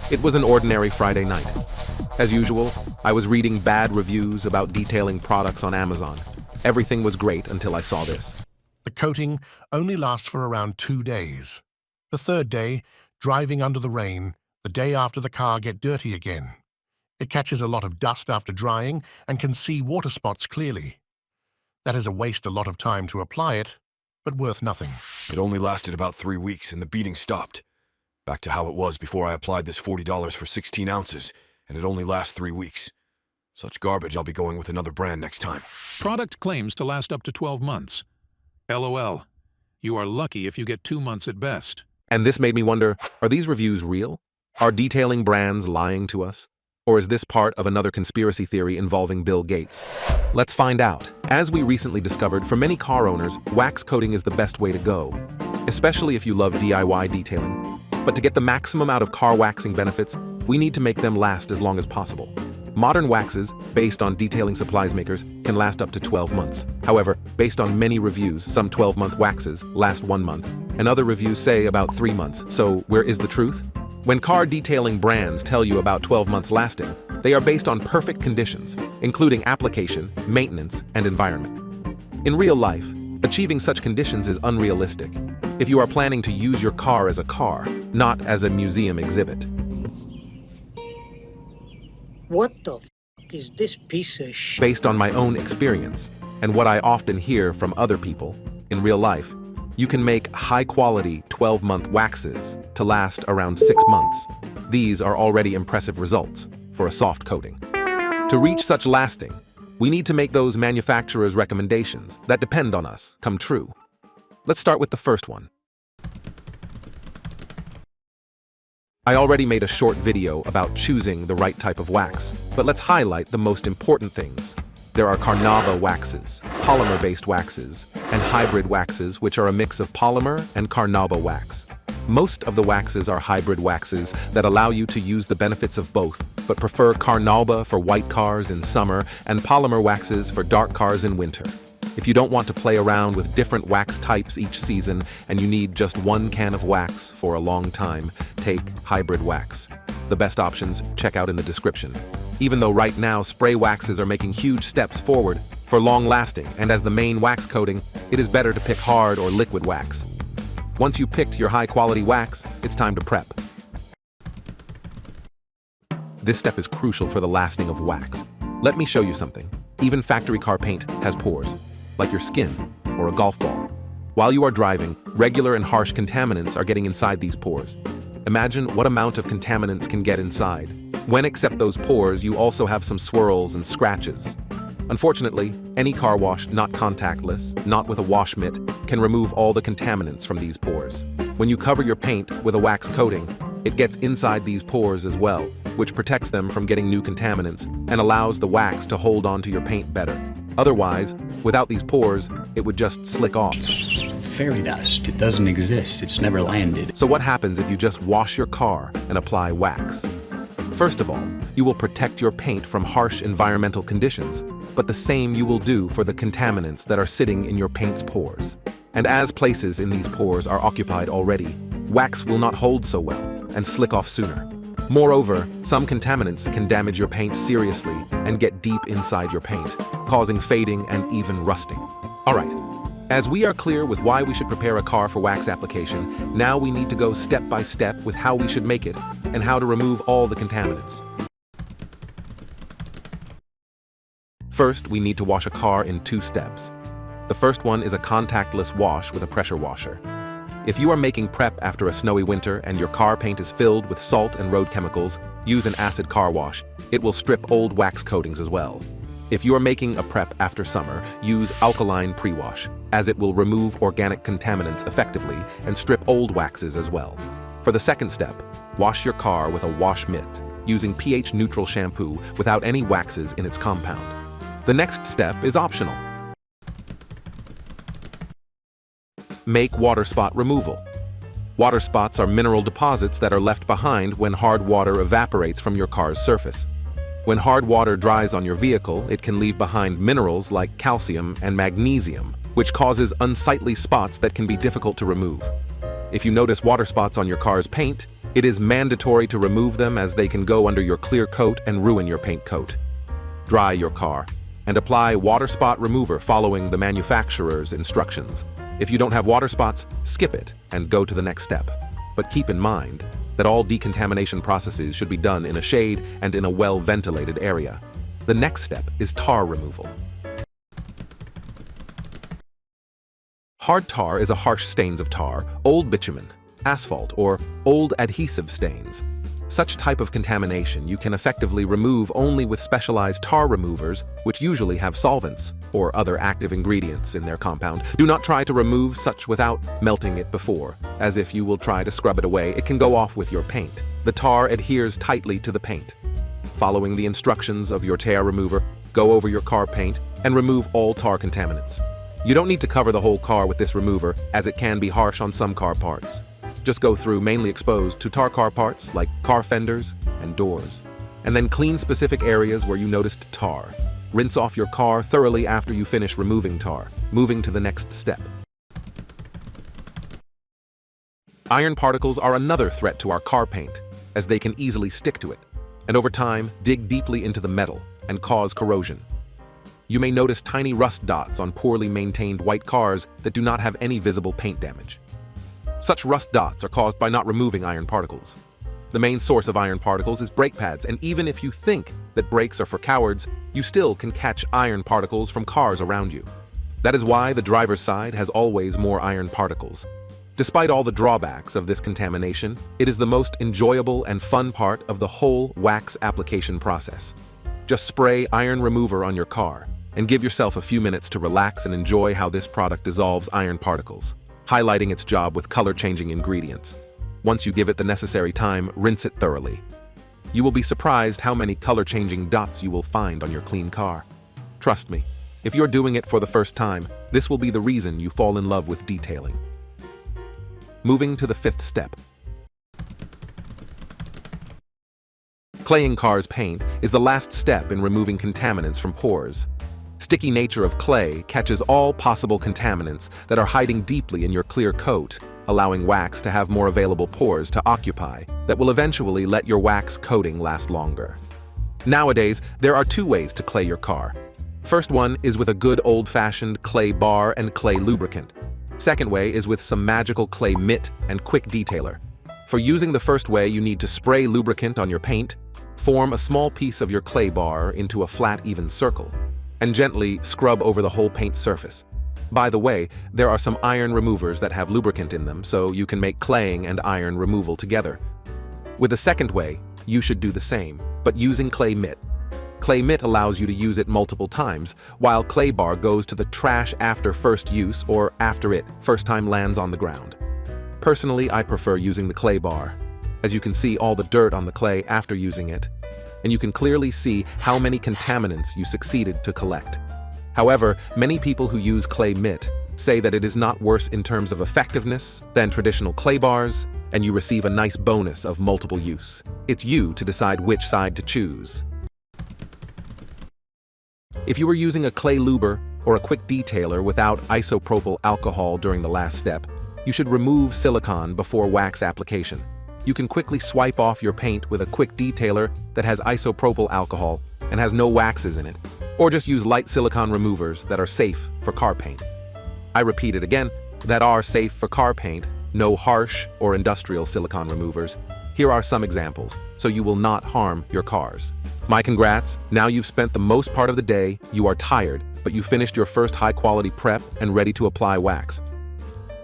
It was an ordinary Friday night. As usual, I was reading bad reviews about detailing products on Amazon. Everything was great until I saw this. The coating only lasts for around 2 days. The third day, driving under the rain, the day after the car get dirty again. It catches a lot of dust after drying and can see water spots clearly. That is a waste a lot of time to apply it, but worth nothing. It only lasted about 3 weeks and the beating stopped. Back to how it was before I applied this $40 for 16 ounces, and it only lasts 3 weeks. Such garbage, I'll be going with another brand next time. Product claims to last up to 12 months. LOL. You are lucky if you get 2 months at best. And this made me wonder, are these reviews real? Are detailing brands lying to us? Or is this part of another conspiracy theory involving Bill Gates? Let's find out. As we recently discovered, for many car owners, wax coating is the best way to go, especially if you love DIY detailing. But to get the maximum out of car waxing benefits, we need to make them last as long as possible. Modern waxes, based on detailing supplies makers, can last up to 12 months. However, based on many reviews, some 12-month waxes last 1 month, and other reviews say about 3 months. So where is the truth? When car detailing brands tell you about 12 months lasting, they are based on perfect conditions, including application, maintenance, and environment. In real life, achieving such conditions is unrealistic if you are planning to use your car as a car, not as a museum exhibit. What the f*** is this piece of shit? Based on my own experience and what I often hear from other people, in real life, you can make high-quality 12-month waxes to last around 6 months. These are already impressive results for a soft coating. To reach such lasting, we need to make those manufacturers' recommendations that depend on us come true. Let's start with the first one. I already made a short video about choosing the right type of wax, but let's highlight the most important things. There are carnauba waxes, polymer-based waxes, and hybrid waxes, which are a mix of polymer and carnauba wax. Most of the waxes are hybrid waxes that allow you to use the benefits of both, but prefer carnauba for white cars in summer and polymer waxes for dark cars in winter. If you don't want to play around with different wax types each season and you need just one can of wax for a long time, take hybrid wax. The best options, check out in the description. Even though right now spray waxes are making huge steps forward for long-lasting and as the main wax coating, it is better to pick hard or liquid wax. Once you picked your high-quality wax, it's time to prep. This step is crucial for the lasting of wax. Let me show you something. Even factory car paint has pores, like your skin or a golf ball. While you are driving, regular and harsh contaminants are getting inside these pores. Imagine what amount of contaminants can get inside. When except those pores, you also have some swirls and scratches. Unfortunately, any car wash not contactless, not with a wash mitt, can remove all the contaminants from these pores. When you cover your paint with a wax coating, it gets inside these pores as well, which protects them from getting new contaminants and allows the wax to hold onto your paint better. Otherwise, without these pores, it would just slick off. Fairy dust. It doesn't exist. It's never landed. So what happens if you just wash your car and apply wax? First of all, you will protect your paint from harsh environmental conditions, but the same you will do for the contaminants that are sitting in your paint's pores. And as places in these pores are occupied already, wax will not hold so well and slick off sooner. Moreover, some contaminants can damage your paint seriously and get deep inside your paint, causing fading and even rusting. Alright, as we are clear with why we should prepare a car for wax application, now we need to go step by step with how we should make it and how to remove all the contaminants. First, we need to wash a car in 2 steps. The first one is a contactless wash with a pressure washer. If you are making prep after a snowy winter and your car paint is filled with salt and road chemicals, use an acid car wash. It will strip old wax coatings as well. If you are making a prep after summer, use alkaline pre-wash, as it will remove organic contaminants effectively and strip old waxes as well. For the second step, wash your car with a wash mitt, using pH-neutral shampoo without any waxes in its compound. The next step is optional. Make water spot removal. Water spots are mineral deposits that are left behind when hard water evaporates from your car's surface. When hard water dries on your vehicle, it can leave behind minerals like calcium and magnesium, which causes unsightly spots that can be difficult to remove. If you notice water spots on your car's paint, It is mandatory to remove them as they can go under your clear coat and ruin your paint coat. Dry your car and apply water spot remover following the manufacturer's instructions. If you don't have water spots, skip it and go to the next step. But keep in mind that all decontamination processes should be done in a shade and in a well-ventilated area. The next step is tar removal. Hard tar is a harsh stains of tar, old bitumen, asphalt, or old adhesive stains. Such type of contamination you can effectively remove only with specialized tar removers, which usually have solvents or other active ingredients in their compound. Do not try to remove such without melting it before, as if you will try to scrub it away, it can go off with your paint. The tar adheres tightly to the paint. Following the instructions of your tar remover, go over your car paint and remove all tar contaminants. You don't need to cover the whole car with this remover, as it can be harsh on some car parts. Just go through mainly exposed to tar car parts like car fenders and doors, and then clean specific areas where you noticed tar. Rinse off your car thoroughly after you finish removing tar, moving to the next step. Iron particles are another threat to our car paint, as they can easily stick to it, and over time dig deeply into the metal and cause corrosion. You may notice tiny rust dots on poorly maintained white cars that do not have any visible paint damage. Such rust dots are caused by not removing iron particles. The main source of iron particles is brake pads, and even if you think that brakes are for cowards, you still can catch iron particles from cars around you. That is why the driver's side has always more iron particles. Despite all the drawbacks of this contamination, it is the most enjoyable and fun part of the whole wax application process. Just spray iron remover on your car and give yourself a few minutes to relax and enjoy how this product dissolves iron particles, highlighting its job with color-changing ingredients. Once you give it the necessary time, rinse it thoroughly. You will be surprised how many color-changing dots you will find on your clean car. Trust me, if you're doing it for the first time, this will be the reason you fall in love with detailing. Moving to the fifth step. Claying cars' paint is the last step in removing contaminants from pores. Sticky nature of clay catches all possible contaminants that are hiding deeply in your clear coat, allowing wax to have more available pores to occupy that will eventually let your wax coating last longer. Nowadays, there are two ways to clay your car. First one is with a good old-fashioned clay bar and clay lubricant. Second way is with some magical clay mitt and quick detailer. For using the first way, you need to spray lubricant on your paint, form a small piece of your clay bar into a flat, even circle, and gently scrub over the whole paint surface. By the way, there are some iron removers that have lubricant in them, so you can make claying and iron removal together. With the second way, you should do the same, but using clay mitt. Clay mitt allows you to use it multiple times, while clay bar goes to the trash after first use or after it first time lands on the ground. Personally, I prefer using the clay bar, as you can see all the dirt on the clay after using it, and you can clearly see how many contaminants you succeeded to collect. However, many people who use clay mitt say that it is not worse in terms of effectiveness than traditional clay bars, and you receive a nice bonus of multiple use. It's you to decide which side to choose. If you were using a clay luber or a quick detailer without isopropyl alcohol during the last step, you should remove silicone before wax application. You can quickly swipe off your paint with a quick detailer that has isopropyl alcohol and has no waxes in it, or just use light silicone removers that are safe for car paint. I repeat it again, that are safe for car paint, no harsh or industrial silicone removers. Here are some examples, so you will not harm your cars. My congrats, now you've spent the most part of the day, you are tired, but you finished your first high-quality prep and ready to apply wax.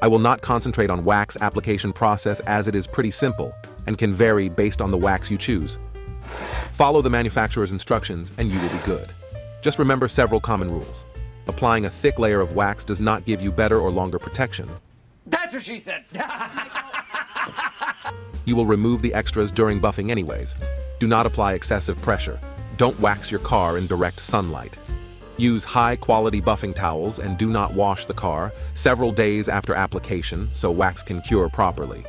I will not concentrate on wax application process as it is pretty simple and can vary based on the wax you choose. Follow the manufacturer's instructions and you will be good. Just remember several common rules. Applying a thick layer of wax does not give you better or longer protection. That's what she said! You will remove the extras during buffing anyways. Do not apply excessive pressure. Don't wax your car in direct sunlight. Use high-quality buffing towels and do not wash the car several days after application so wax can cure properly.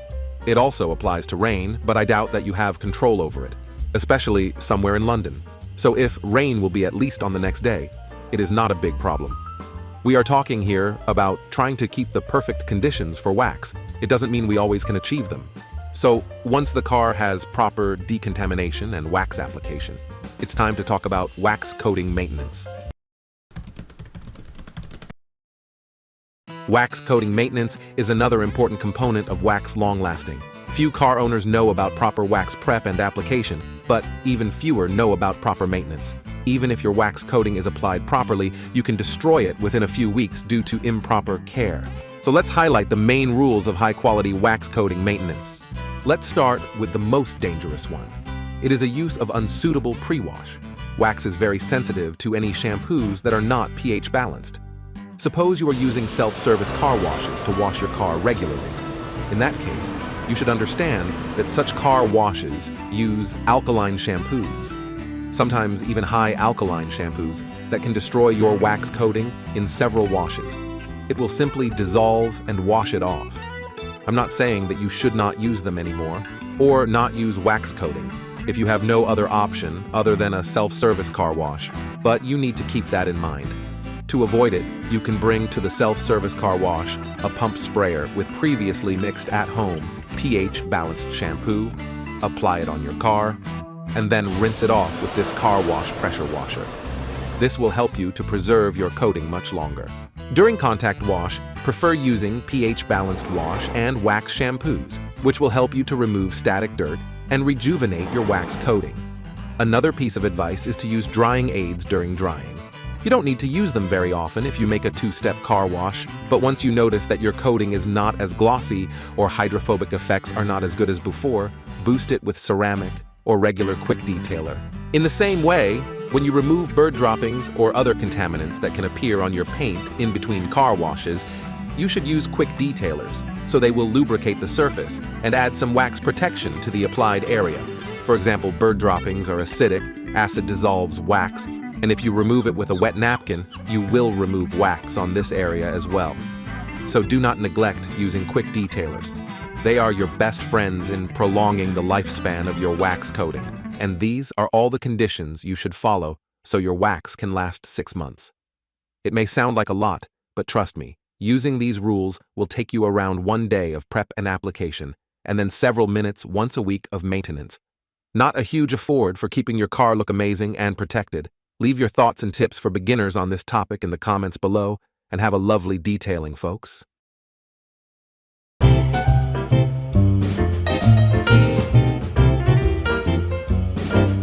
It also applies to rain, but I doubt that you have control over it, especially somewhere in London. So if rain will be at least on the next day, it is not a big problem. We are talking here about trying to keep the perfect conditions for wax. It doesn't mean we always can achieve them. So, once the car has proper decontamination and wax application, it's time to talk about wax coating maintenance. Wax coating maintenance is another important component of wax long-lasting. Few car owners know about proper wax prep and application, but even fewer know about proper maintenance. Even if your wax coating is applied properly, you can destroy it within a few weeks due to improper care. So let's highlight the main rules of high-quality wax coating maintenance. Let's start with the most dangerous one. It is a use of unsuitable pre-wash. Wax is very sensitive to any shampoos that are not pH balanced. Suppose you are using self-service car washes to wash your car regularly. In that case, you should understand that such car washes use alkaline shampoos, sometimes even high alkaline shampoos that can destroy your wax coating in several washes. It will simply dissolve and wash it off. I'm not saying that you should not use them anymore, or not use wax coating if you have no other option other than a self-service car wash, but you need to keep that in mind. To avoid it, you can bring to the self-service car wash a pump sprayer with previously mixed at-home pH-balanced shampoo, apply it on your car, and then rinse it off with this car wash pressure washer. This will help you to preserve your coating much longer. During contact wash, prefer using pH-balanced wash and wax shampoos, which will help you to remove static dirt and rejuvenate your wax coating. Another piece of advice is to use drying aids during drying. You don't need to use them very often if you make a two-step car wash, but once you notice that your coating is not as glossy or hydrophobic effects are not as good as before, boost it with ceramic or regular quick detailer. In the same way, when you remove bird droppings or other contaminants that can appear on your paint in between car washes, you should use quick detailers so they will lubricate the surface and add some wax protection to the applied area. For example, bird droppings are acidic, acid dissolves wax, and if you remove it with a wet napkin, you will remove wax on this area as well. So do not neglect using quick detailers. They are your best friends in prolonging the lifespan of your wax coating, and these are all the conditions you should follow so your wax can last 6 months. It may sound like a lot, but trust me, using these rules will take you around 1 day of prep and application, and then several minutes once a week of maintenance. Not a huge afford for keeping your car look amazing and protected. Leave your thoughts and tips for beginners on this topic in the comments below, and have a lovely detailing, folks.